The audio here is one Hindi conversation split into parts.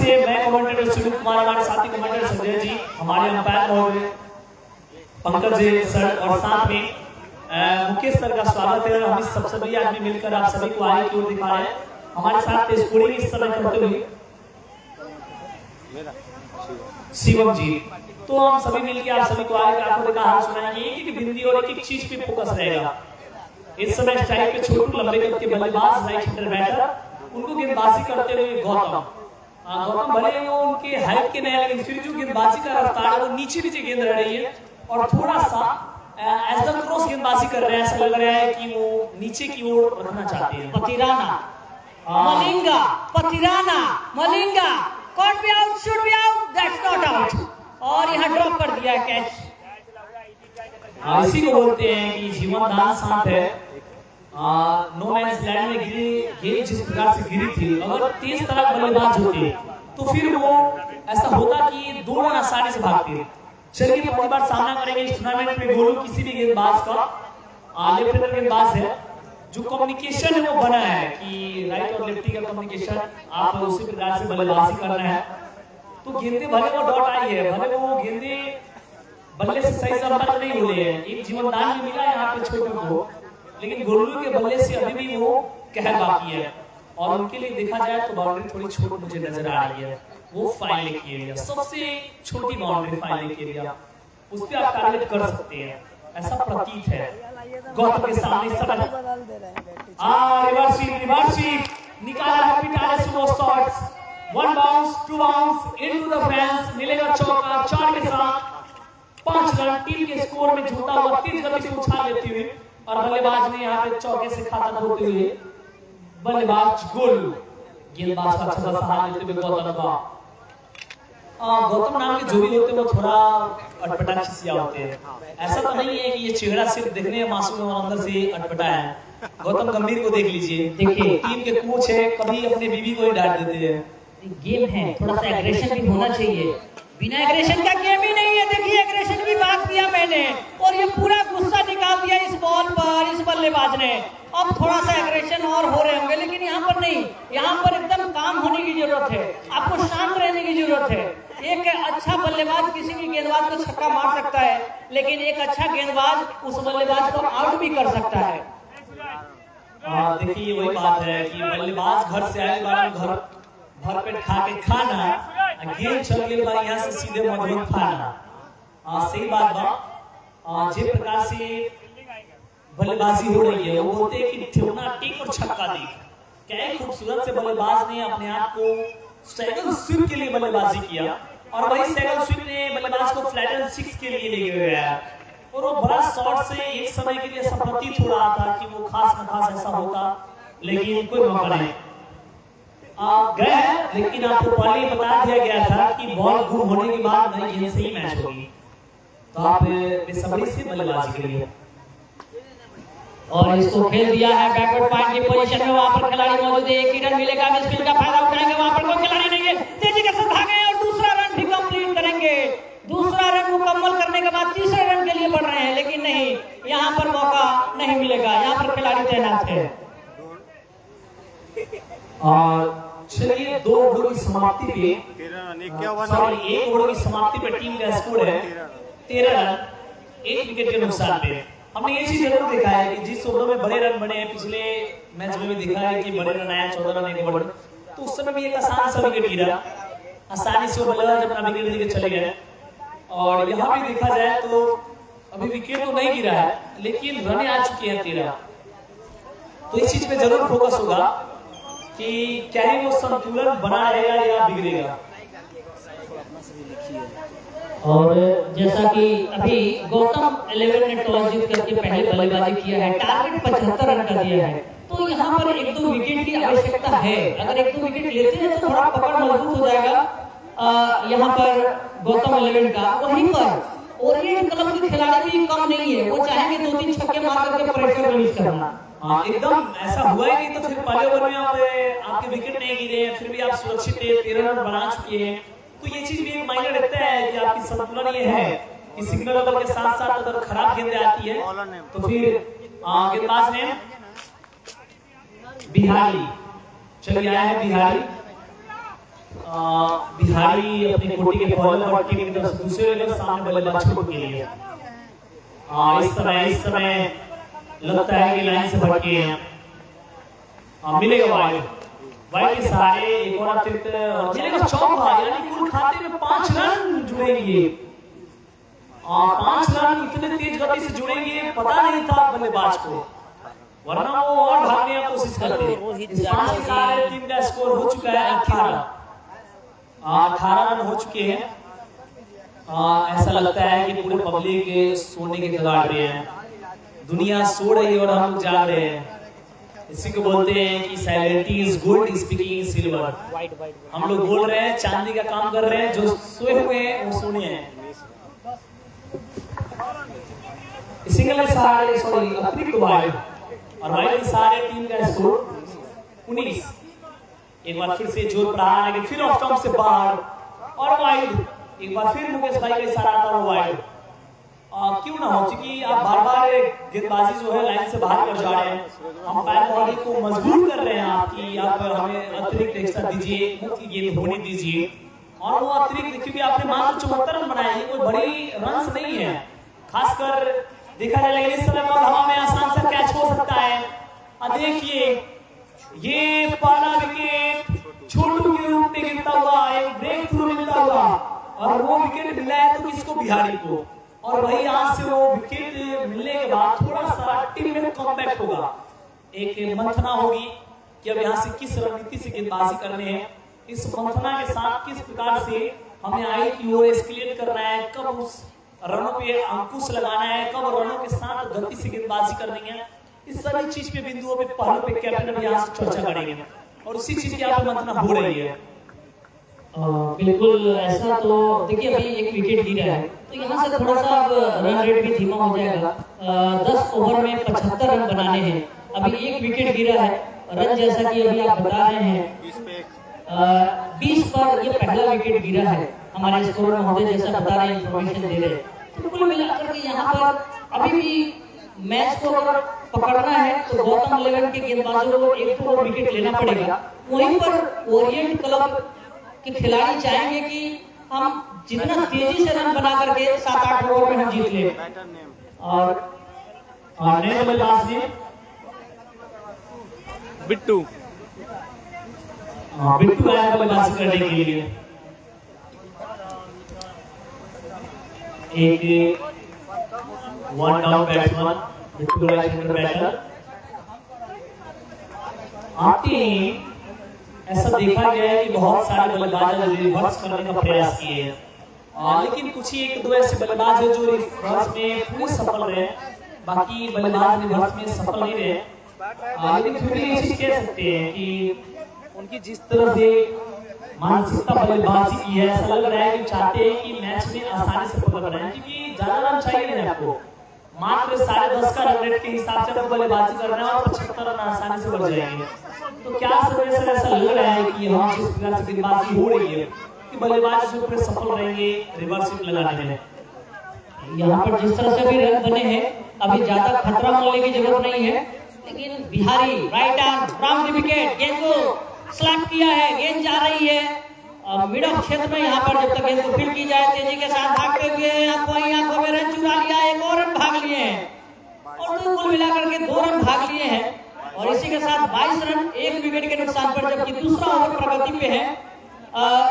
से मैं कमेंटेटर सुनील कुमार, हमारे साथी कमेंटेटर संजय जी, हमारे अंपायर महोदय पंकज जी सर और साथ में मुकेश सर का स्वागत है। हम सब सभी आदमी मिलकर आप सभी को आगे की ओर दिखा रहे हैं। हमारे साथ स्कोरिंग इस समय करते हुए शिवम जी। तो हम सभी मिलकर आप सभी को आगे का आंखों का हाल सुनाएंगे। एक एक बिंदी और एक एक चीज पे फोकस रहेगा। इस समय स्ट्राइक पे छोटू, लंबे कद के बल्लेबाज, राइट हैंडर बैटर, उनको गेंदबाजी करते हुए गौतम भले वो उनके हाइट के नहीं, लेकिन फिर जो गेंदबाजी का रफ्तार है वो नीचे नीचे गेंद रह रही है और थोड़ा सा एज द क्रॉस गेंदबाजी कर रहे हैं। ऐसा लग रहा है कि वो नीचे की ओर रखना चाहते हैं। Malinga caught be out, should be out, that's not out, और यहाँ ड्रॉप कर दिया कैच। इसी को बोलते हैं कि जीवन दान साथ है। नो मैंस लैंड में गिरी जिस प्रकार से गिरी थी, अगर तेज तरह बल्लेबाज होते तो फिर वो ऐसा होता कि दो रन आसानी से भागते। चलिए पहली बार सामना करेंगे इस टूर्नामेंट में गोलू किसी भी गेंदबाज का। लेफ्ट हैंडर गेंदबाज है, जो कम्युनिकेशन है वो बना है कि राइट और लेफ्टी का कम्युनिकेशन आप उसी प्रकार से बल्लेबाजी करना है। तो गेंदे भले वो डॉट आई है, भले वो गेंदे बल्ले से सही संपर्क नहीं हुए हैं, एक जीवनदान भी मिला है यहाँ पे छोटू को, लेकिन गोलू के बल्ले से अभी भी वो कहर बाकी है। और उनके लिए देखा जाए तो बाउंड्री थोड़ी छोटी मुझे नजर आ रही है। वो फाइल लेके एरिया, सबसे छोटी बाउंड्री फाइल लेके एरिया, उस पे आप टारगेट कर सकते हैं, ऐसा प्रतीत है। गौतम के सामने रिवर्स निकाला है पिटारे slow shots, 1 bounce 2 bounce into the fence, मिलेगा चौका। 4 के साथ 5 रन टीम के स्कोर में झूठा हुआ तेज गति से उछाल लेती हुई, और बल्लेबाज ने यहाँ पे चौके से खाता धोते हुए बल्लेबाज गोलू, गेंदबाज का अच्छा सा हाथ लेते हुए गौतम का। गौतम नाम के जो भी होते हैं वो थोड़ा अटपटा खिसिया होते हैं। ऐसा तो नहीं है कि ये चेहरा सिर्फ देखने में मासूम और अंदर से अटपटा है। गौतम गंभीर को देख लीजिए, देखिए टीम के कोच है, कभी अपने बीवी को ही डांट देते हैं। गेम है, थोड़ा सा एग्रेशन भी होना चाहिए। बिना एग्रेशन का गेम ही नहीं है। देखिए एग्रेशन की बात किया मैंने, और ये पूरा गुस्सा निकाल दिया इस बॉल पर इस बल्लेबाज ने। अब थोड़ा सा एग्रेशन और हो रहे होंगे, लेकिन यहाँ पर नहीं, यहाँ पर एकदम काम होने की जरूरत है, आपको शांत रहने की जरूरत है। एक अच्छा बल्लेबाज किसी भी गेंदबाज को छक्का मार सकता है, लेकिन एक अच्छा गेंदबाज उस बल्लेबाज को आउट भी कर सकता है। देखिए वही बात है कि बल्लेबाज घर से आए बार घर भर पेट खा के खाना, गेम चल गई बार यहाँ से सीधे मधुर खाना। सही बात बा। जिस प्रकार से बल्लेबाजी हो रही है, वो बोलते हैं कि ठेवना टिक और छक्का देख। क्या खूबसूरत से बल्लेबाज ने अपने आप को सैगल स्वीप के लिए बल्लेबाजी किया, और वही सैगल स्वीप ने बल्लेबाज को फ्लैट एंड 6 के लिए लेके गया, और वो बड़ा शॉट से एक समय के लिए ऐसा प्रतीत हो रहा था कि वो खास न खास ऐसा होता, लेकिन कोई मौका नहीं गए। लेकिन आपको पहले ही बता दिया गया था कि बॉल गुम होने के बाद नई गेंद से ही मैच होगी, तो आप बेसब्री से बल्लेबाजी करिए। और इसको खेल दिया है बैकवर्ड पॉइंट की पोजीशन में, वहां पर खिलाड़ी मौजूद है। एक ही रन मिलेगा, मिसफील्ड का फायदा उठाएंगे, वहां पर कोई खिलाड़ी नहीं है, तेजी के साथ भागे और दूसरा रन भी कंप्लीट करेंगे। दूसरा रन मुकम्मल करने के बाद तीसरे रन के लिए बढ़ रहे हैं, लेकिन नहीं, यहाँ पर मौका नहीं मिलेगा, यहाँ पर खिलाड़ी तैनात है। और चलिए 2 ओवर की समाप्ति पे, सॉरी 1 ओवर की समाप्ति पे टीम का स्कोर है 13 रन 1 विकेट के नुकसान पे। हमने ये चीज जरूर देखा है कि जिस ओवर में बड़े रन बने हैं, पिछले मैच में भी देखा है कि बड़े रन आया 14 रन 1 ओवर, तो उस समय भी एक आसान सा विकेट गिरा, आसानी से वो बल्लेबाज अपना विकेट लेके चले गए। और यहाँ भी देखा जाए तो अभी विकेट तो नहीं गिरा है, लेकिन रन आ चुके हैं 13। तो इस चीज पे जरूर फोकस होगा कि क्या ही वो संतुलन बना रहेगा या बिगड़ेगा। और जैसा कि अभी गौतम 11 ने टॉस जीत करके पहले बल्लेबाजी किया है, टारगेट 75 रन का दिया है, तो यहाँ पर 1-2 विकेट की आवश्यकता है। अगर 1-2 विकेट लेते हैं तो थोड़ा पकड़ मजबूत हो जाएगा यहाँ पर गौतम 11 का। वहीं पर ओरिएंट क्लब के खिलाड़ी भी कम नहीं है, वो चाहेंगे 2-3 छक्के मार करके प्रेशर रिलीज करना। एकदम ऐसा हुआ ही नहीं, तो फिर पहले ओवर में आपके विकेट नहीं गिरे, फिर भी आप सुरक्षित 13 रन बना चुके हैं। तो ये चीज भी एक मायने रखता है कि आपकी संतुलन ये है कि सिग्नल ओवर के साथ साथ अगर खराब गेंदें आती है तो फिर गेंदबाज ने बिहारी, चलिए आया है बिहारी, बिहारी अपनी कोटी के बॉलर और टीम की तरफ से दूसरे लेग सामने बल्लेबाज छोड़ के लिए इस समय लगता है कि लाइन से भटके हैं। मिलेगा वाइड के सहारे एक और अतिरिक्त मिलेगा चौका, यानी कुल खाते में 5 रन जुड़ेंगे। 5 रन इतने तेज गति से जुड़ेंगे पता नहीं था बल्लेबाज को, वरना वो और भागने की कोशिश करते। 5 के सहारे टीम का स्कोर हो चुका है 18 रन हो चुके हैं। ऐसा लगता है कि पूरे पब्लिक सोने के कगार पे है, दुनिया सो रही है और हम लोग जाग रहे हैं। इसी को बोलते हैं कि silence is gold, speaking is silver. हम लोग बोल रहे हैं, चांदी का काम कर रहे हैं, जो सोए हुए हैं वो सोने हैं। सिंगल के सहारे अतिरिक्त वाइड और वाइड के सहारे टीम का स्कोर 19। एक बार फिर से जोर प्रहार, लेकिन फिर ऑफ स्टंप से बाहर और वाइड। एक बार फिर मुकेश भाई का इशारा आता है वाइड। क्यों ना हो, क्योंकि आप बार-बार गेंदबाजी जो है लाइन से बाहर कर जा रहे हैं, हम पैर बॉडी को मजबूर कर रहे हैं आपकी, आप हमें अतिरिक्त एक्स्ट्रा दीजिए, मुख्य गेंद होने दीजिए। और वो अतिरिक्त, क्योंकि आपने मात्र 74 रन बनाए हैं, कोई बड़ी रन्स नहीं है खासकर देखा जाए, लेकिन इस समय बॉल हवा में आसान सा कैच हो सकता है। देखिए ये पहला विकेट छोटू के रूप में गिरता हुआ, एक ब्रेक थ्रू मिलता हुआ, और वो विकेट मिला है तो किसको, बिहारी को। और वही यहाँ से वो विकेट मिलने के बाद थोड़ा सा टीम में कमबैक होगा, एक मंथना होगी कि अब यहाँ से किस रणनीति से गेंदबाजी करने हैं। इस मंथना के साथ किस प्रकार से हमें आई की ओर एस्केलेट करना है, कब उस रनों पे अंकुश लगाना है, कब रनों के साथ गति से गेंदबाजी करनी है, इस सारी चीज पे बिंदुओं पे पहलू पे कैप्टन यहाँ से चर्चा करेंगे और उसी चीज की आप मंथना हो रही है। बिल्कुल ऐसा। तो देखिए अभी एक विकेट गिरा है तो यहाँ से थोड़ा सा रन रेट भी धीमा हो जाएगा। 10 ओवर में 75 रन बनाने हैं, अभी एक विकेट गिरा है। रन जैसा कि अभी आप बता रहे हैं 20 पर ये पहला विकेट गिरा है हमारे स्कोर महोदय जैसा बता रहे हैं, इंफॉर्मेशन दे रहे हैं। तो कुल मिलाकर के यहाँ पर अभी भी मैच को अगर पकड़ना है तो गौतम 11 के गेंदबाजों को एक तो विकेट लेना पड़ेगा। वहीं पर ओरिएंट क्लब के खिलाड़ी चाहेंगे कि हम जितना तेजी से रन बना करके 7-8 ओवर में हम जीत लें। और नए बल्लेबाज बिट्टू आया बल्लेबाजी करने के लिए। एक 1 down batsman, Bittu right hander batter आते हैं। ऐसा देखा गया है कि बहुत सारे बल्लेबाज रिवर्स करने का प्रयास किए हैं, लेकिन कुछ ही 1-2 ऐसे बल्लेबाज हैं जो रिवर्स में पूरे सफल रहे, बाकी बल्लेबाज रिवर्स में सफल नहीं रहे। लेकिन फिर भी ये चीज कह सकते हैं कि उनकी जिस तरह से मानसिकता बल्लेबाजी की है, ऐसा लग रहा है कि चाहते हैं कि मैच में आसानी से पकड़ रहे हैं, क्योंकि ज्यादा रन चाहिए नहीं आपको, मात्र 10.5 का रन रेट के हिसाब से बल्लेबाजी करना है और 75 रन आसानी से बढ़ जाएंगे। तो क्या समय से ऐसा लग रहा है कि हम जिस प्रकार से गेंदबाजी हो रही है कि बल्लेबाज जो फिर सफल रहेंगे रिवर्स स्विंग लगाने में। यहाँ पर जिस तरह से भी रन बने हैं अभी ज्यादा खतरा मोलने की जरूरत नहीं है, लेकिन Bihari right arm round the wicket, गेंद को स्लैप किया है, गेंद जा रही है मिड ऑफ क्षेत्र में। यहाँ पर जब तक गेंद को फील्ड की जाए तेजी के साथ भागते हुए आंखों में रन चुरा लिया, एक और रन भाग लिए हैं और कुल मिलाकर के 2 रन भाग लिए हैं। और इसी के साथ 22 रन 1 विकेट के नुकसान पर, जबकि दूसरा ओवर प्रगति पे है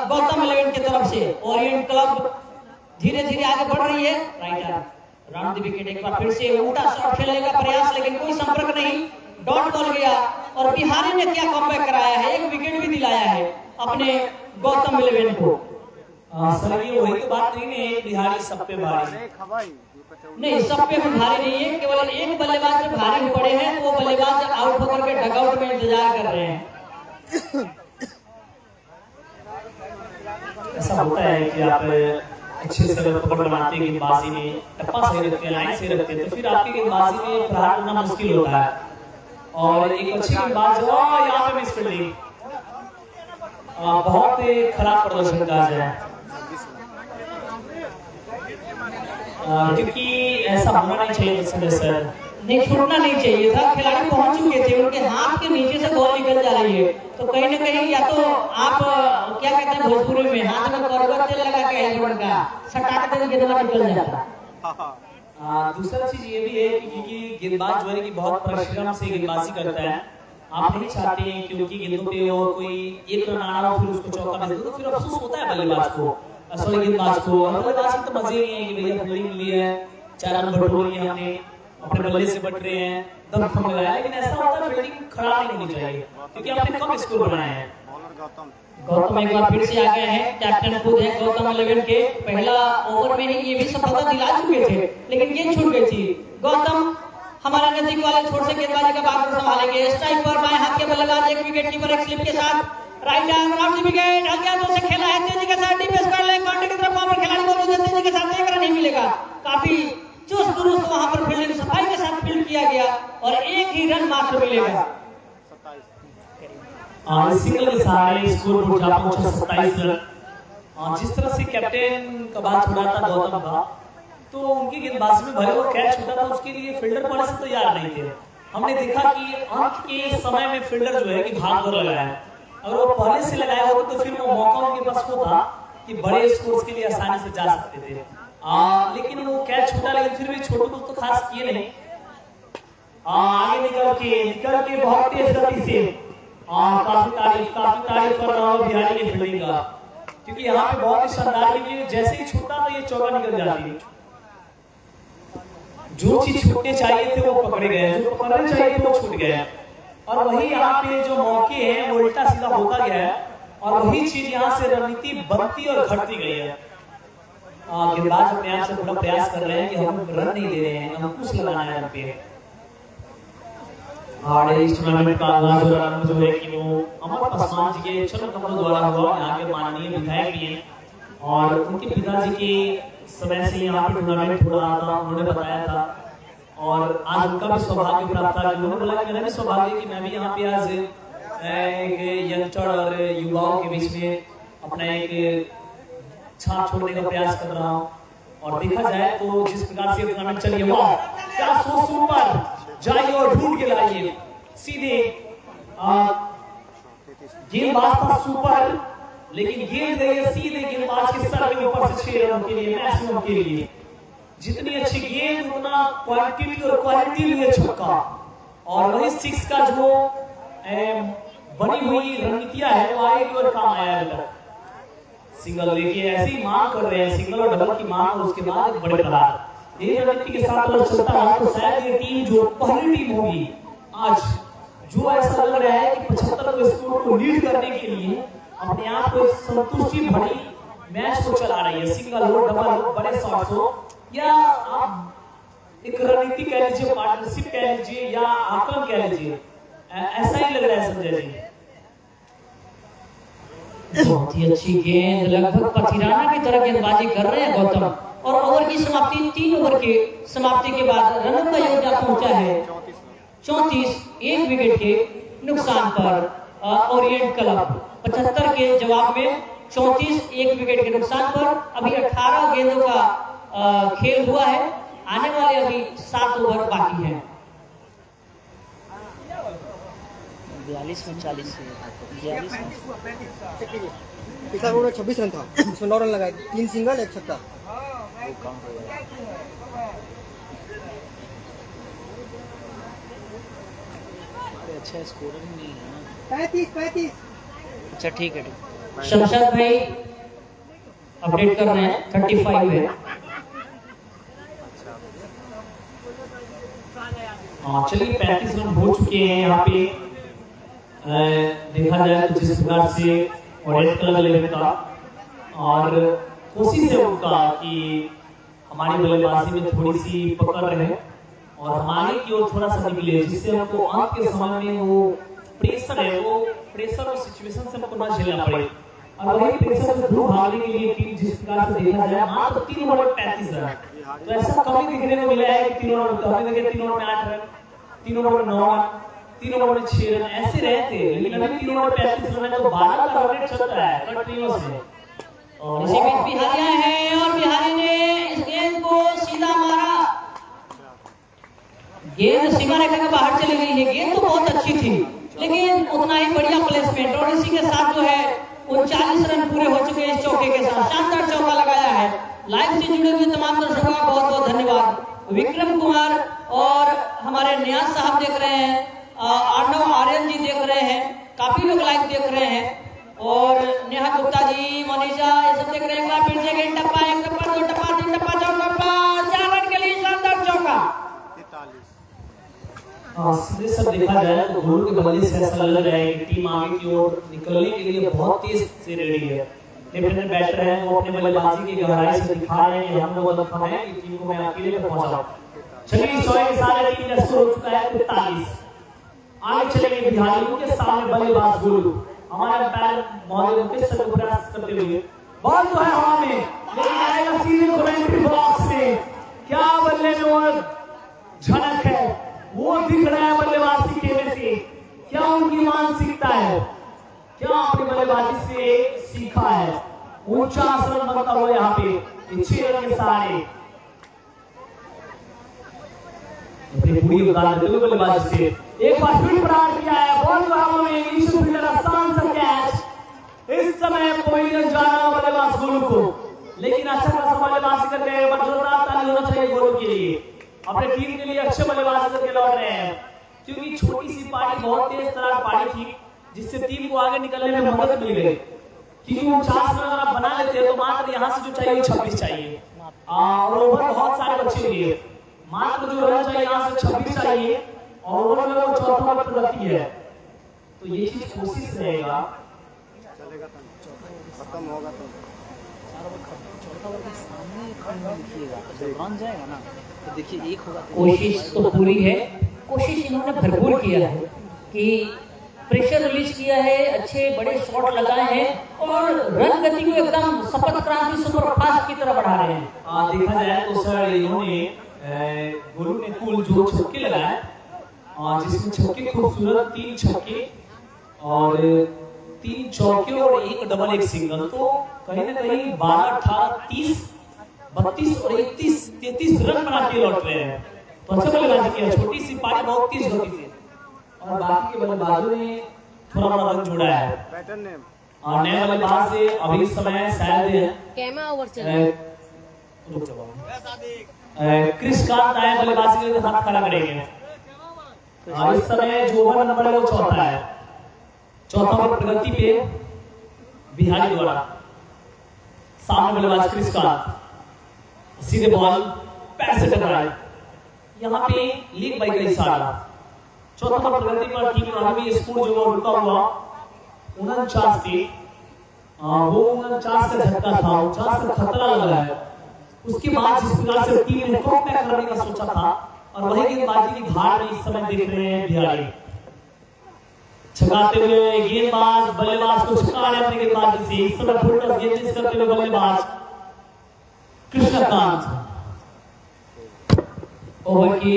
गौतम 11 की तरफ से। ओरिएंट क्लब धीरे धीरे आगे बढ़ रही है। Right arm round the wicket, एक बार फिर से उल्टा शॉट खेलने का प्रयास, लेकिन कोई संपर्क नहीं, डॉट बॉल गया। और बिहारी ने क्या कमबैक कराया है, एक विकेट भी दिलाया है अपने गौतम 11 को। सर ये वही तो बात नहीं है, बिहारी सब पे भारी नहीं, सब पे भी भारी नहीं है, केवल एक बल्लेबाज पे भारी पड़े हैं, वो बल्लेबाज आउट होकर के डगआउट में इंतजार कर रहे हैं। ऐसा होता है कि आप अच्छे से पकड़ बनाते हैं गेंदबाजी में, टप्पा सही रखते हैं, लाइन सही रखते हैं, तो फिर आपकी गेंदबाजी में प्रहार करना मुश्किल होता है। और एक अच्छी गेंदबाज यहाँ पे मिस फील्डिंग, बहुत खराब प्रदर्शन कहा जाए, क्योंकि ऐसा होना नहीं चाहिए सर। नहीं छूटना नहीं चाहिए था, खिलाड़ी पहुंच चुके थे, उनके हाथ के नीचे से बॉल निकल जा रही है, तो कहीं ना कहीं या तो आप क्या कहते हैं भोजपुरी में, हाथ में कड़वा तेल लगा के हेलमेट का सटा के गेंदबाज निकल जाता। दूसरा चीज ये भी है कि गेंदबाज जो है कि बहुत परिश्रम से गेंदबाजी करता है। आप नहीं चाहते हैं क्योंकि गेंदों पे और कोई एक रन आना हो फिर उसको चौका मिल तो फिर अफसोस होता है बल्लेबाज को, सॉरी गेंदबाज को। और बल्लेबाज की तो मजे नहीं है कि भैया फील्डिंग ली है, 4 रन बटोर लिए हमने, अपने बल्ले से बट रहे हैं, दम थम लगाया, लेकिन ऐसा होता है फील्डिंग खराब नहीं होनी चाहिए क्योंकि आपने कम स्कोर बनाए हैं। गौतम एक बार फिर से आ गए हैं, कैप्टन खुद है गौतम 11 के। पहला ओवर में ही ये भी सफलता दिला चुके थे, लेकिन गेंद छूट गई थी। गौतम हमारे नजदीक वाले छोर से गेंदबाजी का बात संभालेंगे। स्ट्राइक पर बाएं हाथ के बल्लेबाज, एक विकेट कीपर एक स्लिप के साथ राइट आर्म राउंड विकेट अज्ञात से खेला है, तेजी के साथ डिफेंस कर ले, कांटे की तरफ वहां पर खिलाड़ी मौजूद है, तेजी के साथ एक रन नहीं मिलेगा। काफी चुस्त दुरुस्त वहां पर फील्डिंग सफाई के साथ फील्ड किया गया और एक ही रन मात्र मिलेगा। सिंगल के सहारे स्कोर बोर्ड जा पहुंचा 27 रन। जिस तरह से कैप्टन का बात हो रहा था गौतम का, तो उनकी गेंदबाजी में भले वो कैच छूटा था, उसके लिए फील्डर पड़े से तैयार नहीं थे। हमने देखा कि अंत के समय में फील्डर जो है कि भाग दौड़ लगाया है, अगर वो पहले से लगाया होता तो फिर वो मौका उनके पास वो था कि बड़े स्कोर्स के लिए आसानी से जा सकते थे। लेकिन वो कैच छूटा, लेकिन फिर भी छोटे दोस्त तो खास किए नहीं। आगे निकल के बहुत तेज गति से काफी तारीफ कर रहा हूँ बिहारी की फील्डिंग का, क्योंकि यहाँ पे बहुत ही शानदार है। जैसे ही छूटा तो ये चौका निकल जाती है। जो चीज छूटने चाहिए थे वो पकड़े गए, जो पकड़ने चाहिए थे वो छूट गए, और वही यहाँ पे जो मौके हैं वो उल्टा सीधा होता गया है, और वही चीज यहाँ से रणनीति बनती और घटती गई है। गेंदबाज अपने आप से पूरा प्रयास कर रहे हैं कि हम रन नहीं दे रहे हैं, अंकुश लगाना है रन पे। और इस टूर्नामेंट का आगाज हो रहा है जो है कि वो अमर पासवान जी के चरण कमलों द्वारा हुआ। यहाँ के माननीय विधायक भी हैं और उनके पिताजी के समय से यहाँ पे टूर्नामेंट हो रहा था, उन्होंने बताया था, और आज उनका भी सौभाग्य प्राप्त था। उन्होंने बोला कि मेरा भी सौभाग्य कि मैं भी यहाँ पे आज एक यंगस्टर और युवाओं के बीच में अपना एक छाप छोड़ने का प्रयास कर रहा हूँ। और देखा जाए तो जिस प्रकार से टूर्नामेंट चल रही है, क्या सुपर जाइए और ढूंढ के लाइए सीधे। गेंदबाज था सुपर, लेकिन गेंद गई है सीधे गेंदबाज के सर के ऊपर से 6 रन के लिए, मैक्सिमम के लिए। जितनी अच्छी गेंद उतना क्वांटिटी और क्वालिटी में छक्का, और वही 6 का जो बनी हुई रणनीतियां है वो आएगी और काम आया। सिंगल लेके ऐसे ही मांग कर रहे हैं, सिंगल और डबल की मांग, और उसके बाद एक बड़े करार ये रणनीति के साथ अगर चलता रहा तो शायद ये टीम जो पहली टीम होगी आज, जो ऐसा लग रहा है कि 75 स्कोर को लीड करने के लिए अपने आप को संतुष्टि भरी मैच को चला रही है। सिंगल हो, डबल हो, बड़े शॉट्स हो, या आप एक रणनीति कह लीजिए, पार्टनरशिप कह लीजिए, या आकलन कह लीजिए, ऐसा ही लग रहा है संजय जी। बहुत ही अच्छी गेंद, लगभग पथिराना की तरह गेंदबाजी कर रहे हैं गौतम। और ओवर की समाप्ति, 3 ओवर के समाप्ति के बाद रनों का योगदान पहुंचा है 34, 1 विकेट के नुकसान पर ओरिएंट क्लब। 75 के जवाब में 34, 1 विकेट के नुकसान पर अभी 18 गेंदों का खेल हुआ है। आने वाले अभी 7 ओवर बाकी हैं। 42 में 40 42 पिछला ओवर 26 रन था, उसमें 9 रन लगाए, 3 सिंगल 1 छक्का। वो कम हो गया। अच्छा स्कोरर नहीं है ना। 35। अच्छा ठीक है, ठीक। शमशाद भाई अपडेट कर रहे हैं, 35 है। चलिए 35 रन हो चुके हैं यहाँ पे। देखा जाए तो जिस प्रकार से ऑरेंज कलर लेवल का, और कोशिश है उनका कि हमारी बल्लेबाजी में थोड़ी सी पकड़ रहे और हमारे की ओर थोड़ा सा निकले, जिससे हमको अंत के समय में वो प्रेशर है, वो प्रेशर और सिचुएशन से हमको ना झेलना पड़े। और वही प्रेशर से दूर भागने के लिए टीम जिस प्रकार से देखा जाए मात्र 3 ओवर 35 रन, तो ऐसा कभी देखने को मिला है कि 3 over 8 run, 3 over 9 run, 3 over 6 run ऐसे रहते, लेकिन अभी 3 ओवर 35 रन है तो 12 का रन रेट चल रहा है कंटिन्यूअस में। और इसी बीच बिहारिया है और बिहारी ने इस गेंद को सीधा मारा। गेंद सीमा रेखा के बाहर चली गई है। गेंद तो बहुत अच्छी थी, लेकिन उतना ही बढ़िया प्लेसमेंट, और इसी के साथ जो है 39 रन पूरे हो चुके हैं इस चौके के साथ। शानदार चौका लगाया है। लाइव से जुड़े हुए तमाम दर्शकों का बहुत बहुत धन्यवाद। विक्रम कुमार और हमारे नियाज साहब देख रहे हैं, अर्णव आर्यन जी देख रहे हैं, काफी लोग लाइव देख रहे हैं, और नेहा गुप्ता जी, मनीषा, ये सब देख रहे हैं। फिर से गेंद टप्पा, एक टप्पा, दो टप्पा, तीन टप्पा, चौका, 4 रन के लिए शानदार चौका। सीधे सब देखा जाए तो गोल के बल्ले से ऐसा लग रहा है कि टीम आगे की ओर निकलने के लिए बहुत तेज से रेडी है। लेफ्ट बैटर हैं वो अपने बल्लेबाजी की गहराई से दिखा रहे हैं हमने वो दफा है कि टीम को मैं अकेले में पहुंचाऊं। चलिए चौके के सारे टीम का स्कोर हो चुका है 43। आगे चलेंगे बिहारियों के सामने बल्लेबाज गोलू, हमारे पैर मौजूद के सर को प्रयास करते हुए बॉल तो है हवा में, लेकिन आएगा सीधे कमेंट्री बॉक्स में। क्या बल्ले में वो झनक है, वो दिख रहा है बल्लेबाज की खेल से। क्या उनकी मानसिकता है, क्या अपनी बल्लेबाजी से सीखा है। ऊंचा आसन बनता हुआ यहाँ पे 6 रन के सहारे अपनी पूरी उतार देते हुए बल्लेबाजी से एक बार फिर प्रहार किया है। बॉल जो हवा में नीचे फील्डर आसान सा कैच। इस समय कोई न जाना बल्लेबाज गोलू को, लेकिन अच्छा खासा बल्लेबाजी करते हैं। जोरदार ताली होना चाहिए गोलू के लिए, अपने टीम के लिए अच्छे बल्लेबाजी करके लौट रहे हैं। क्योंकि छोटी सी पारी बहुत तेज तरार पारी थी, जिससे टीम को आगे निकलने में मदद मिल गई। क्योंकि 49 रन अगर आप बना लेते हैं तो मात्र यहाँ से जो चाहिए 26 चाहिए, और ओवर बहुत सारे बच्चे लिए मात्र जो रन चाहिए यहाँ से 26 चाहिए, और ओवर में वो चौथा ओवर प्रगति है। तो ये चीज कोशिश रहेगा, खत्म होगा तो चौथा ओवर के सामने खंड में लिखिएगा, जब रन जाएगा ना तो देखिए 1 होगा। कोशिश तो पूरी है, कोशिश इन्होंने भरपूर किया है कि प्रेशर रिलीज किया है, अच्छे बड़े शॉट लगाए हैं, और रन गति को एकदम सपत क्रांति सुपरफास्ट की तरह बढ़ा रहे हैं। देखा जाए तो सर इन्होंने गोलू ने कुल जो छक्के लगाए, जिसमें छक्के खूबसूरत 3 छक्के और 3 चौके और 1 डबल 1 सिंगल, तो कहीं ना कहीं 12, 18, 30, 32 और 31, 33 रन बना के लौट रहे हैं। तो अच्छा बल्लेबाजी किया, छोटी सी पारी बहुत तेज गति से, और बाकी के बल्लेबाजों ने थोड़ा बड़ा रन जोड़ा है। बैटर ने और नए बल्लेबाज से अभी समय शायद कैमा ओवर चल क्रिस कांत आए बल्लेबाजी के लिए हाथ खड़ा करेंगे। और इस समय जो ओवर नंबर है वो चौथा है। चौथा ओवर प्रगति पे बिहारी द्वारा, सामने बल्लेबाज क्रिस कांत, सीधे बॉल पैर से टकराई, यहाँ पे लीग बाई का इशारा। चौथा ओवर प्रगति पर टीम आदमी स्कोर जो रुका हुआ 49 पे, वो 49 का झटका था, 49 का खतरा लग रहा है। उसके बाद जिस प्रकार से टीम ने टॉप बैक करने का सोचा था, और वही गेंदबाजी की धार में इस समय देख रहे हैं बिहारी। छकाते हुए गेंदबाज बल्लेबाज को छका रहे अपने गेंदबाजी से। इस समय फुल गेंद करते हुए बल्लेबाज कृष्णकांत। ओवर की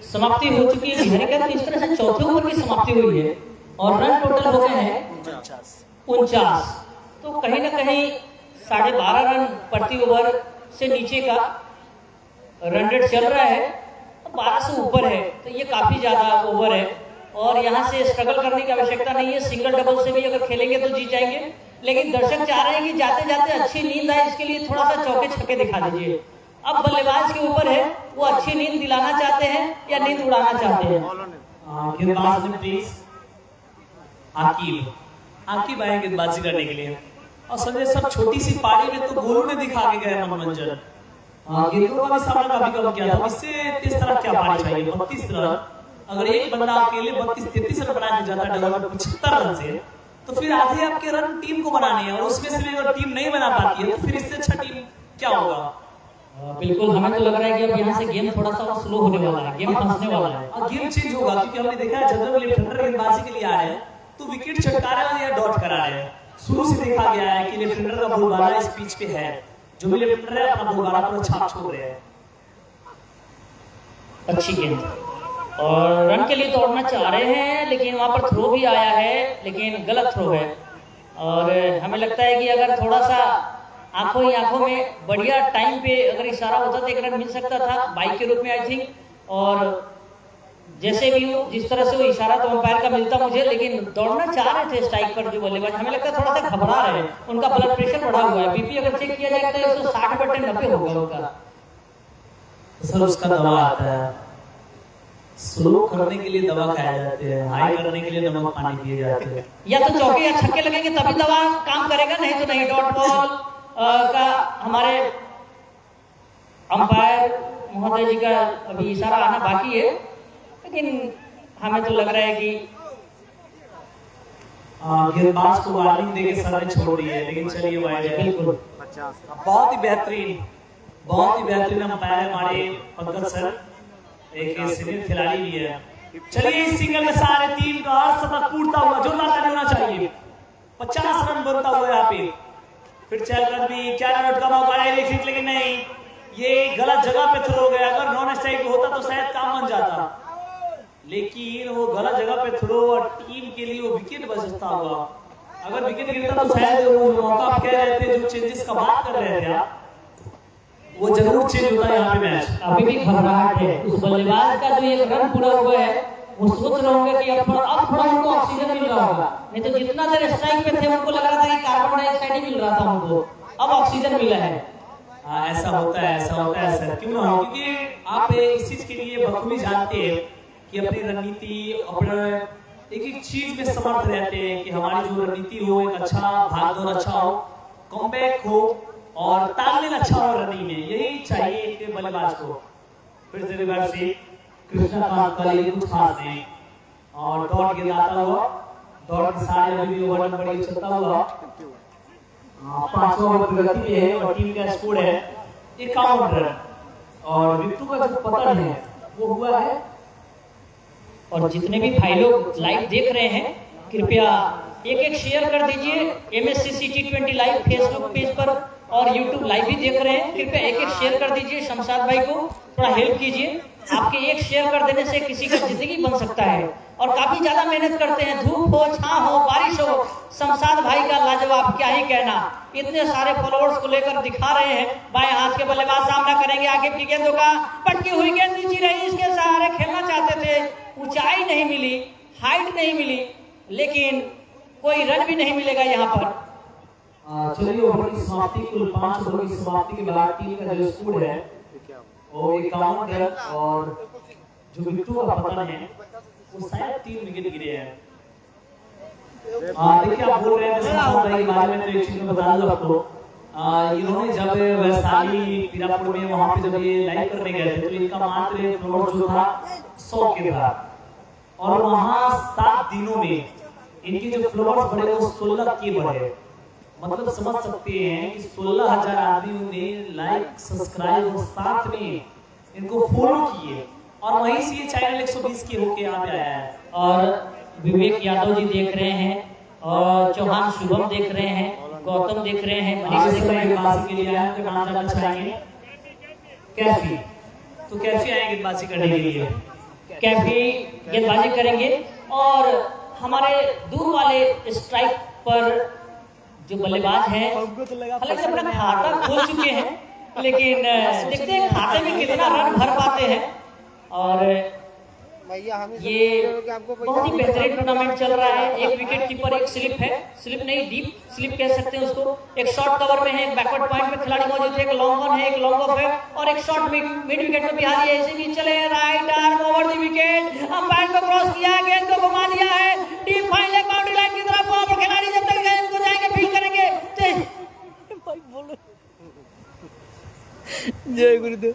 समाप्ति हो चुकी है बिहारी का। इस तरह से चौथे ओवर की समाप्ति हुई है, और रन टोटल हो गए हैं 49। तो कहीं ना कहीं 12.5 रन प्रति ओवर से नीचे का रन रेट चल रहा है, 12 से ऊपर है, तो ये काफी ज्यादा ओवर है, और यहाँ से स्ट्रगल करने की आवश्यकता नहीं है। सिंगल डबल से भी अगर खेलेंगे तो जीत जाएंगे, लेकिन दर्शक चाह रहे हैं कि जाते जाते अच्छी नींद आए, इसके लिए थोड़ा सा चौके छक्के दिखा दीजिए। अब बल्लेबाज के ऊपर है, वो अच्छी नींद दिलाना चाहते हैं या नींद उड़ाना चाहते हैं। गेंदबाज ने प्लीज आकिब आए गेंदबाजी करने के लिए। और संजय सब छोटी सी पारी में तो गोलू ने दिखा के गए मनोरंजन, गेंदों का भी सामना काफी कम किया था। इससे इस तरह क्या पारी चाहिए 32 रन। अगर एक बंदा अकेले 32-33 रन बना के जाता है डबल 75 रन से, तो फिर आधे आपके रन टीम को बनाने हैं, और उसमें से भी अगर टीम नहीं बना पाती है तो फिर इससे अच्छा टीम क्या होगा। बिल्कुल, हमें तो लग रहा है कि अब यहाँ से गेम थोड़ा सा स्लो होने वाला है, गेम फंसने वाला है। गेम चेंज होगा, क्योंकि हमने देखा है जब लेफ्ट हैंडर गेंदबाजी के लिए आ रहे हैं तो विकेट छटका रहे हैं या डॉट करा रहे हैं। शुरू से देखा गया है कि लेफ्ट हैंडर का बोलबाला इस पिच पे है, जो भी लेफ्ट हैंडर है अपना बोलबाला पर छाप छोड़ रहे हैं। अच्छी गेंद, और रन के लिए दौड़ना चाह रहे हैं, लेकिन वहां पर थ्रो भी आया है, लेकिन गलत थ्रो है। और हमें लगता है कि अगर थोड़ा सा आंखों ही आंखों में बढ़िया टाइम पे अगर इशारा होता तो एक रन मिल सकता था बाइक के रूप में, आई थिंक। और जैसे भी हो, जिस तरह से वो इशारा तो अंपायर का मिलता मुझे, लेकिन दौड़ना चाह रहे थे स्ट्राइक पर जो बल्लेबाज, हमें लगता है थोड़ा सा घबरा रहे हैं, उनका ब्लड प्रेशर बढ़ा हुआ है, बीपी अगर चेक किया जाए तो 160/90 होगा उनका। सर उसका दवा आता है, स्लो करने के लिए दवा खाया जाते हैं, हाई करने के लिए नमक पानी पिए जाते हैं। या तो चौके या छक्के लगेंगे तभी दवा काम करेगा, नहीं तो नहीं। डॉट बॉल का हमारे अंपायर महोदय जी का अभी इशारा आना बाकी है, लेकिन हमें तो लग रहा है कि गेंदबाज को वार्निंग देके सर ने छोड़ दी है, लेकिन चलिए वाइड है। बिल्कुल बहुत ही बेहतरीन अंपायर हमारे पंकज सर, एक सीनियर खिलाड़ी भी है। चलिए इस सिंगल में सारे टीम का अर्धशतक टूटता हुआ जोरदार ताली होना चाहिए। 50 रन बनता हुआ यहाँ पे, फिर चलकर भी क्या रन का मौका है, लेकिन नहीं, ये गलत जगह पे थ्रो हो गया। अगर नॉन स्ट्राइक होता तो शायद काम बन जाता, लेकिन वो गलत जगह पे थ्रो और टीम के लिए वो विकेट बचता हुआ। अगर विकेट गिरता तो शायद वो मौका कह रहे थे, जो चेंजेस का बात कर रहे थे आप, वो जरूर चेंज होता है यहाँ पे मैच। अभी भी घबराहट है उस बल्लेबाज का, जो एक रन पूरा हुआ है वो सोच रहे होंगे कि अब थोड़ा उनको ऑक्सीजन मिल रहा होगा, नहीं तो जितना देर स्ट्राइक पे थे उनको लग रहा था कि कार्बन डाइऑक्साइड ही मिल रहा था उनको, अब ऑक्सीजन मिला है। ऐसा होता है सर, क्यों ना हो, क्योंकि आप इस चीज के लिए बखूबी जानते हैं कि अपनी रणनीति, अपने एक चीज में समर्थ रहते हैं कि हमारी जो रणनीति हो एक अच्छा भागदौड़ अच्छा हो, कमबैक हो और तालमेल अच्छा हो रनिंग में, यही चाहिए एक बल्लेबाज को। फिर से रिवर्स से कृष्णकांत का ये कुछ खास नहीं, और डॉट गिराता हुआ, डॉट के सारे अभी ओवर बड़ी चलता हुआ 5 ओवर प्रगति पे है और टीम का स्कोर है 51 रन, और विक्टू का जो पतन है वो हुआ है। और जितने भी भाई लोग लाइव देख रहे हैं, कृपया एक शेयर कर दीजिए। MSCC T20 live Facebook page पर और YouTube लाइव भी देख रहे हैं, कृपया एक शेयर कर दीजिए। शमशाद भाई को थोड़ा हेल्प कीजिए, आपके एक शेयर कर देने से किसी का जिंदगी बन सकता है। और काफी ज्यादा मेहनत करते हैं, धूप हो, छां हो, बारिश हो, शमशाद भाई का लाजवाब क्या ही कहना। इतने सारे फॉलोअर्स को लेकर दिखा रहे हैं। बाएं हाथ के बल्लेबाज सामना करेंगे, आगे की गेंदों का पटकी हुई गेंद नीचे रही, इसके सहारे खेलना चाहते थे, ऊंचाई नहीं मिली, हाइट नहीं मिली, लेकिन कोई रन भी नहीं मिलेगा यहाँ पर। चलिए ओवर की समाप्ति, कुल 5 ओवर की समाप्ति के बाद टीम का जो स्कोर है वो 51 रन, और जो विक्टू का पतन है वो शायद 3 विकेट गिरे हैं। देखिए आप बोल रहे थे शमशाद भाई के बारे में, तो एक चीज मैं बता दूं आपको, इन्होंने जब वैशाली पीरापुर में वहां पे जब ये लाइव करने गए थे तो इनका मात्र फ्लोर जो था 100 के था, और वहां 7 दिनों में इनके जो फ्लोवर्स बढ़े वो 16 के बढ़े। मतलब समझ सकते हैं कि 16,000 आदमियों ने लाइक सब्सक्राइब और साथ में इनको फॉलो किए, और वहीं से ये चैनल 120 के होके यहाँ पे आया है। और विवेक यादव जी देख रहे हैं, और चौहान शुभम देख रहे हैं, गौतम देख रहे हैं, मनीष देख रहे हैं। गेंदबाजी के लिए आए तो नाम जानना चाहेंगे कैफी, तो कैफी आए गेंदबाजी करने के लिए, कैफी गेंदबाजी करेंगे। और हमारे दूर वाले स्ट्राइक पर जो बल्लेबाज हैं, हालांकि अपना खाता खोल चुके हैं, लेकिन देखते हैं खाते में कितना रन भर पाते हैं। और ये बहुत ही बेहतरीन टूर्नामेंट चल रहा है। एक विकेट कीपर, एक स्लिप है, स्लिप नहीं डीप स्लिप कह सकते हैं उसको, एक शॉर्ट कवर में है, एक बैकवर्ड पॉइंट में खिलाड़ी मौजूद है, एक लॉन्ग ऑन है, एक लॉन्ग ऑफ है, और एक शॉर्ट मिड विकेट में बिहारी है। ऐसे भी चले right arm over the wicket, umpire को क्रॉस किया, गेंद को घुमा दिया है deep fine leg boundary line की तरफ, वहां पर खिलाड़ी जब तक गेंद को जाएंगे फील्ड करेंगे। जय गुरुदेव,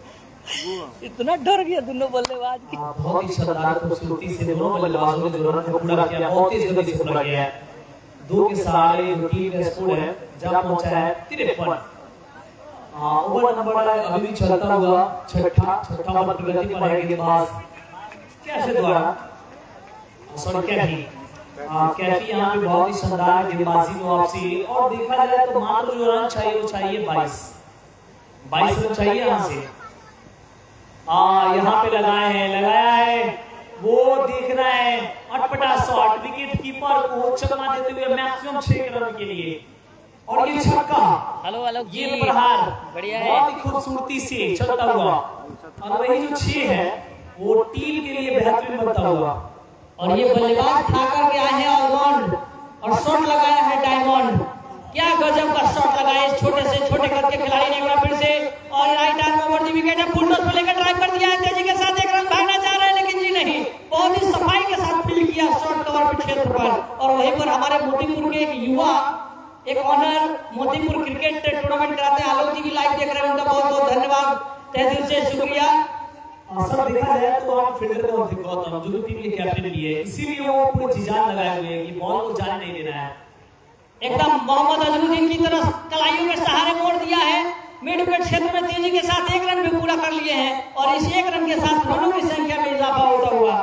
इतना डर गया दोनों बल्लेबाज की। बहुत ही शानदार खूबसूरती से दोनों बल्लेबाजों ने जो रन पूरा किया, बहुत तेज गति से पूरा किया है। 2 के सहारे जो टीम का स्कोर है जहां पहुंचा है 53। ओवर नंबर अभी भी चलता हुआ छठा ओवर प्रगति पर है गेंदबाज कैफी द्वारा, सॉरी कैफी यहाँ पे बहुत ही शानदार गेंदबाजी में वापसी, और देखा जाए तो मात्र जो रन चाहिए वो चाहिए 22 रन चाहिए यहाँ से। यहाँ पे लगाया है, वो देख रहा है अटपटा शॉट, विकेट कीपर को चकमा देते हुए मैक्सिमम 6 रन के लिए, और ये छक्का, हेलो ये प्रहार बढ़िया है, बहुत ही खूबसूरती से चलता हुआ, और वही जो 6 है वो टीम के लिए बेहतरीन बनता हुआ। और ये बल्लेबाज ठाकर के आए हैं ऑलराउंड और शॉट लगाया है डायमंड। क्या गजब का शॉट लगाया इस छोटे से छोटे कद के खिलाड़ी ने। एक बार फिर से और right arm over the wicket है, फुल टॉस पे लेकर ड्राइव कर दिया है तेजी के साथ, एक रन भागना चाह रहे हैं लेकिन जी नहीं, बहुत ही सफाई के साथ फील्ड किया शॉट कवर पे क्षेत्र पर। और वहीं पर हमारे मोतीपुर के एक युवा एक ऑनर मोतीपुर क्रिकेट टूर्नामेंट कराते हैं आलोक जी भी लाइव देख रहे हैं, उनका बहुत बहुत धन्यवाद, तहे दिल से शुक्रिया। सब देखा जाए तो आप फील्डर का गौतम जो टीम के कैप्टन भी है, इसीलिए वो पूरे जिजान लगाए हुए हैं कि बॉल को जाने नहीं देना है। एकदम मोहम्मद अजरुद्दीन की तरफ कलाइयों के सहारे मोड़ दिया है, मिड विकेट क्षेत्र में तेजी के साथ एक रन भी पूरा कर लिए हैं और इस एक रन के साथ रनों की संख्या में इजाफा होता हुआ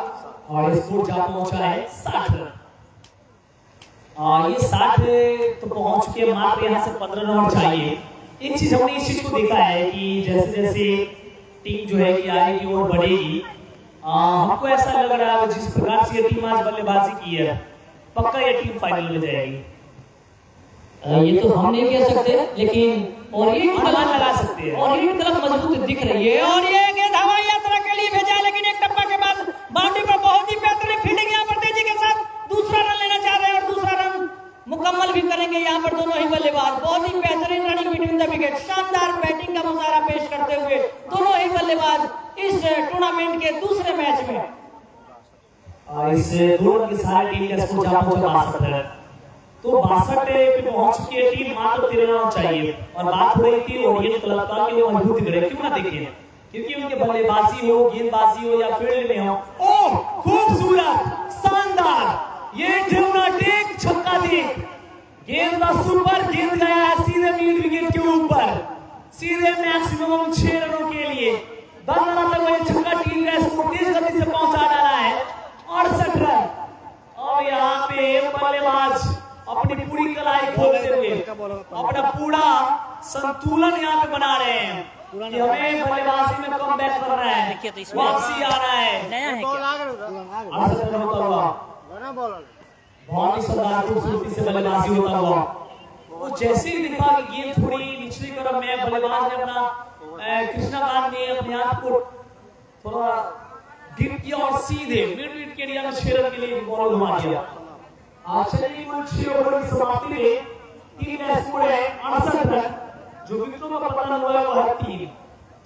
और स्कोर जा पहुंचा है 60 रन। ये 60 तो पहुंच चुके हैं, मात्र यहाँ से 15 रन और चाहिए। एक चीज हमने इस चीज को देखा है कि जैसे जैसे टीम जो है कि आगे की ओर बढ़ेगी, हमको ऐसा लग रहा है जिस प्रकार से ये टीम आज बल्लेबाजी की है पक्का ये टीम फाइनल में जाएगी। ये तो हम नहीं कह सकते लेकिन और ये अनुमान लगा सकते हैं। और ये तरफ मजबूत दिख रही है और ये गेंद हवाई यात्रा के लिए भेजा लेकिन एक टप्पा के बाद बाउंड्री पर बहुत ही बेहतरीन फील्डिंग यहाँ पर तेजी के साथ दूसरा रन लेना चाह रहे हैं और दूसरा रन मुकम्मल भी करेंगे यहाँ पर दोनों ही बल्लेबाज। बहुत ही बेहतरीन रनिंग बिटवीन द विकेट, शानदार बैटिंग का मुजाहरा पेश करते हुए दोनों ही बल्लेबाज इस टूर्नामेंट के दूसरे मैच में। इस दोनों की सारी टीम का स्कोर जा पहुंचा 62 रन, तो 62 पे पहुंच चुकी है टीम, मात्र 13 रन चाहिए। और बात हो रही थी ओरिएंट क्लब का कि वो मजबूत दिख रहे, क्यों ना देखें, क्योंकि उनके बल्लेबाजी हो, गेंदबाजी हो या फील्ड में हो, ओह खूबसूरत शानदार ये ड्रामेटिक छक्का देख, गेंद का सुपर, गेंद गया है सीधे मिड विकेट के ऊपर, सीधे मैक्सिमम 6 रनों के लिए। 10 रन तक वो छक्का टीम का स्कोर तेज गति से पहुंचा डाला है 68 रन। अब यहाँ पे बल्लेबाज अपनी पूरी कलाई खोलते हुए अपना पूरा संतुलन यहाँ पे बना रहे हैं कि हमें बल्लेबाजी में कम बैक करना है, वापसी आना है। नया है बहुत ही शानदार खूबसूरती से बल्लेबाजी होता हुआ, वो जैसे ही दिखा कि गेंद थोड़ी निचली तरफ में, बल्लेबाज ने अपना कृष्णाकांत ने अपने आप को थोड़ा गिर किया और सीधे मिड विकेट के एरिया में 6 रन के लिए बॉल घुमा दिया। चलिए कुल 6 ओवर की समाप्ति में टीम का स्कोर है 68 रन, जो विकेटों में पतन हुआ है वो है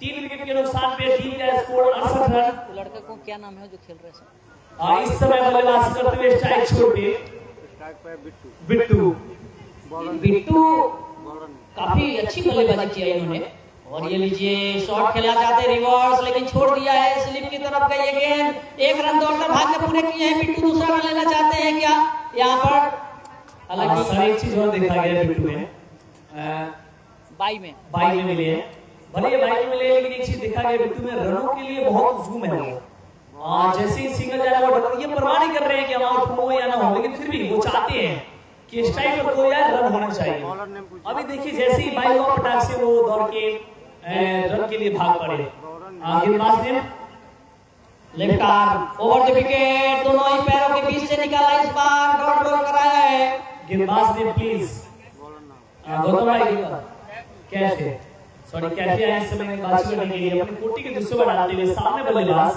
3 विकेट के नुकसान पे टीम का स्कोर 68 रन। लड़का को क्या नाम है जो खेल रहे हैं? इस समय बल्लेबाजी करते हुए स्ट्राइक छोड़ पे बिट्टू काफी अच्छी बल्लेबाजी की है इन्होंने। और ये लीजिए शॉट खेला जाते रिवर्स लेकिन छोड़ दिया है स्लिप की तरफ का ये गेंद, एक रन दौड़कर भाग्य पूरे किए हैं। बिट्टू दूसरा रन लेना चाहते हैं क्या यहाँ पर? हालांकि सारी चीज और देखा गया बिट्टू में, बाई में मिले हैं, भले बाई में मिले, लेकिन एक चीज देखा गया बिट्टू में रनों के लिए बहुत जूम है वो। जैसे ही सिंगल जा रहा है वो ये परवाह नहीं कर रहे हैं कि हम आउट हो या ना हो, लेकिन फिर भी वो चाहते हैं कि स्ट्राइक पर कोई रन होना चाहिए। अभी देखिए जैसे ही बाई और पटाख से वो दौड़ के रन के लिए भाग पड़े। गेंदबाज ने left arm over the wicket, दोनों ही पैरों के बीच से निकाला, इस बार डॉट बॉल कराया है। गेंदबाज ने प्लीज गौतम भाई कैसे आए इस समय बाजी करने के लिए अपनी कोटी के दूसरे पर डालते हुए सामने बल्लेबाज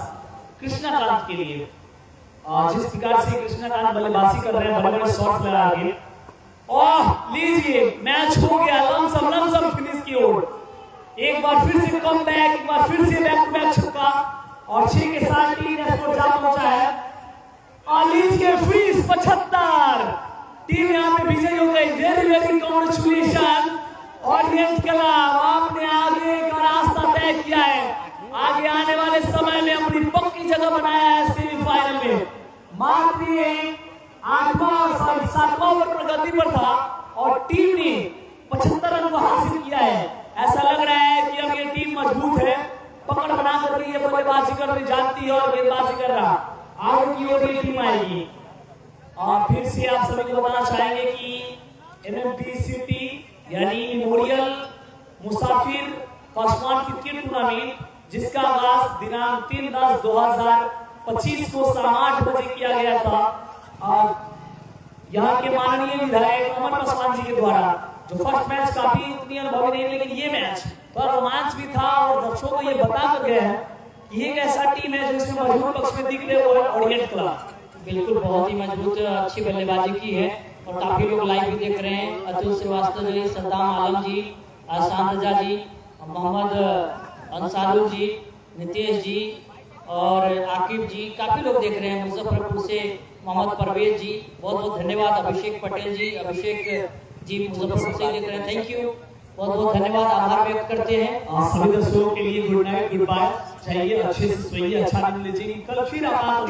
कृष्णाकांत के लिए। जिस प्रकार से कृष्णाकांत बल्लेबाजी कर रहे हैं, बड़े बड़े शॉट्स लगा के, और लीजिए मैच हो गया लमसम फिनिश की ओर। एक बार फिर से कम बैक, एक बार फिर से बैक टू बैक छक्का और 6 के साथ टीम ने स्कोर जा पहुंचा है। आलीज के फ्रीज 75, टीम यहाँ पे विजयी हो गई। Very congratulation. ऑडियंस क्लब आपने आगे का रास्ता तय किया है, आगे आने वाले समय में अपनी पक्की जगह बनाया है सेमीफाइनल में। मात्र 7वां ओवर प्रगति पर था और टीम ने 75 रन को हासिल किया है। ऐसा लग रहा है कि अब ये टीम मजबूत है, पकड़ बना कर रही है, बल्लेबाजी करनी जानती है और गेंदबाजी कर रहा, आगे की ओर ये टीम आएगी। और फिर से आप सभी को बताना चाहेंगे कि एमएमटी सिटी यानी मेमोरियल मुसाफिर कस्मान क्रिकेट टूर्नामेंट, जिसका आगाज दिनांक 3/10/2025 को शाम 8 बजे किया गया था यहाँ के माननीय विधायक अमर पासवान जी के द्वारा। जो फर्स्ट मैच काफी उतनी अनुभवी नहीं, लेकिन ये मैच थोड़ा रोमांच भी था और दर्शकों को ये बता कर गए हैं ये एक ऐसा टीम है जो इसमें मजबूत पक्ष में दिख रहे वो है ओरिएंट क्लब। बिल्कुल बहुत ही मजबूत अच्छी बल्लेबाजी की है और काफी लोग लाइव भी देख रहे हैं। अतुल श्रीवास्तव जी, सद्दाम आलम जी, आसान रजा जी, मोहम्मद अंसारुल जी, नितेश जी और आकिब जी, काफी लोग देख रहे हैं। मुजफ्फरपुर से मोहम्मद परवेज जी, बहुत बहुत धन्यवाद। अभिषेक पटेल जी, अभिषेक जी मुजफ्फरपुर से देख रहे हैं, थैंक यू, बहुत बहुत धन्यवाद, आभार व्यक्त करते हैं। सभी दर्शकों के लिए गुड नाइट, गुड बाय, चाहिए अच्छे से सोइए, अच्छा नींद लीजिए, कल फिर आप